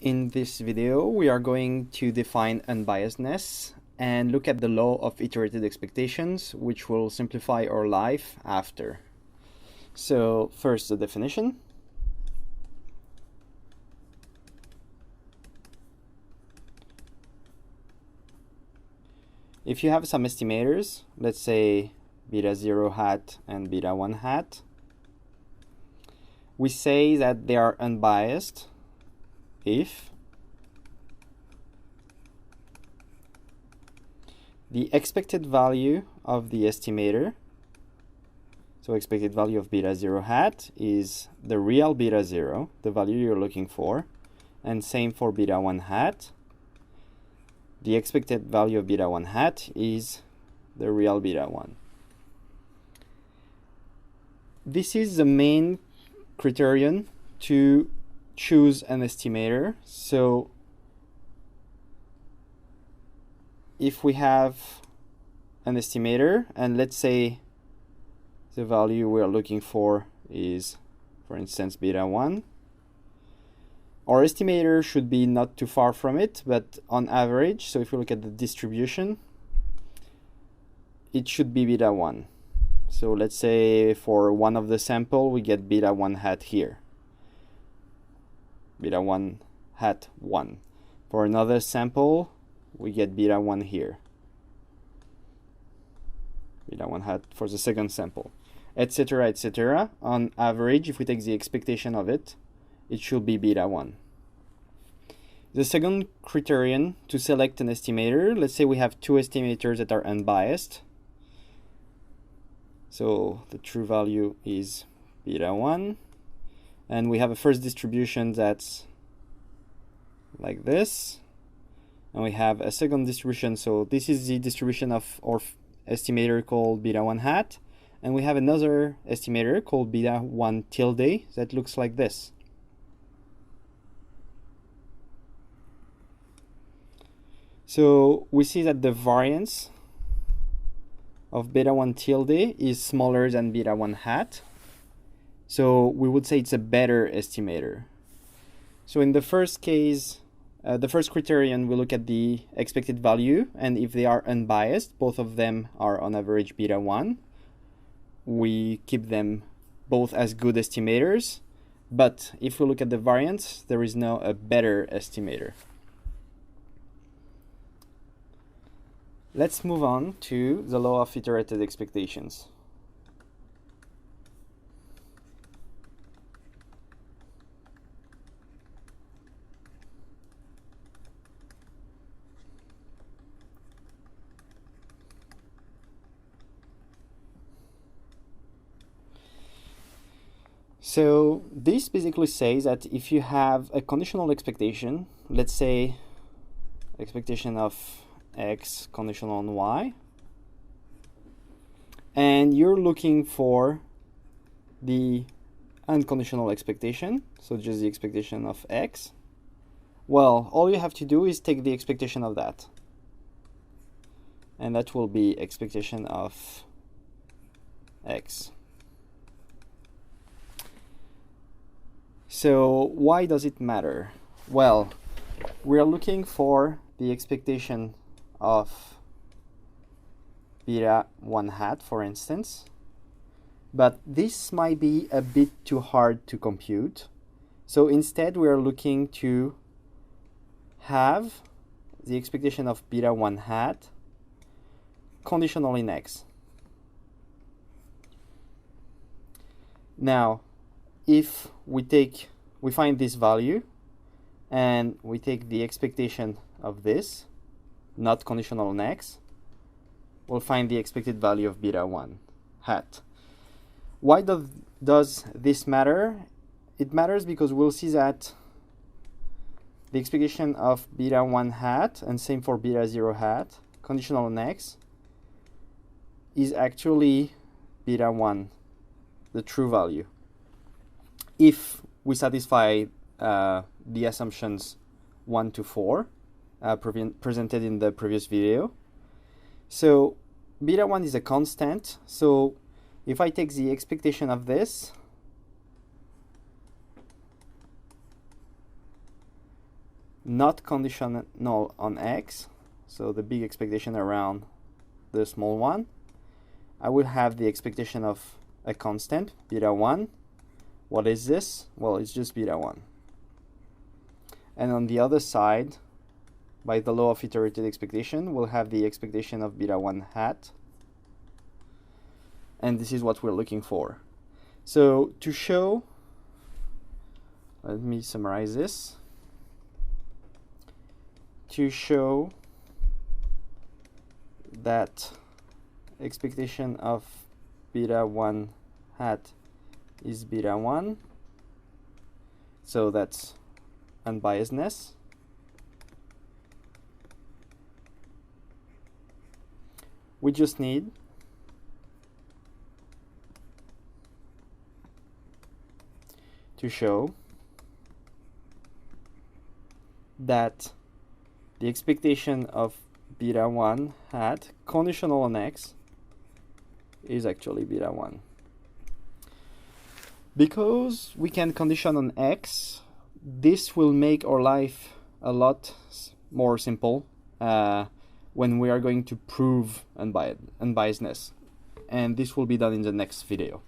In this video, we are going to define unbiasedness and look at the law of iterated expectations, which will simplify our life after. So first, the definition. If you have some estimators, let's say beta 0 hat and beta 1 hat, we say that they are unbiased if the expected value of the estimator, so expected value of beta 0 hat, is the real beta 0, the value you're looking for, and same for beta 1 hat. The expected value of beta 1 hat is the real beta 1. This is the main criterion to choose an estimator. So if we have an estimator and let's say the value we are looking for is, for instance, beta 1, our estimator should be not too far from it, but on average, so if we look at the distribution, it should be beta 1. So let's say for one of the sample we get beta 1 hat here, beta 1 hat 1. For another sample we get beta 1 here, beta 1 hat for the second sample, etc., etc. On average, if we take the expectation of it, it should be beta 1. The second criterion to select an estimator, let's say we have two estimators that are unbiased. So the true value is beta 1. And we have a first distribution that's like this. And we have a second distribution. So this is the distribution of our estimator called beta 1 hat. And we have another estimator called beta 1 tilde that looks like this. So we see that the variance of beta 1 tilde is smaller than beta 1 hat. So we would say it's a better estimator. So in the first case, the first criterion, we look at the expected value, and if they are unbiased, both of them are on average beta 1, we keep them both as good estimators. But if we look at the variance, there is now a better estimator. Let's move on to the law of iterated expectations. So this basically says that if you have a conditional expectation, let's say expectation of x conditional on y, and you're looking for the unconditional expectation, so just the expectation of x, well, all you have to do is take the expectation of that, and that will be expectation of x. So why does it matter? Well, we're looking for the expectation of beta 1 hat, for instance, but this might be a bit too hard to compute. So instead we are looking to have the expectation of beta 1 hat conditional in x. Now if we find this value and we take the expectation of this, not conditional on x, we'll find the expected value of beta 1 hat. Why does this matter? It matters because we'll see that the expectation of beta 1 hat, and same for beta 0 hat, conditional on x, is actually beta 1, the true value, if we satisfy the assumptions 1 to 4 presented in the previous video. So beta 1 is a constant, so if I take the expectation of this, not conditional on x, so the big expectation around the small one, I will have the expectation of a constant, beta 1. What is this? Well, it's just beta 1. And on the other side, by the law of iterated expectation, we'll have the expectation of beta 1 hat. And this is what we're looking for. So to show, let me summarize this. To show that expectation of beta 1 hat is beta 1, so that's unbiasedness. We just need to show that the expectation of beta 1 hat conditional on x is actually beta 1. Because we can condition on x, this will make our life a lot more simple when we are going to prove unbiasedness. And this will be done in the next video.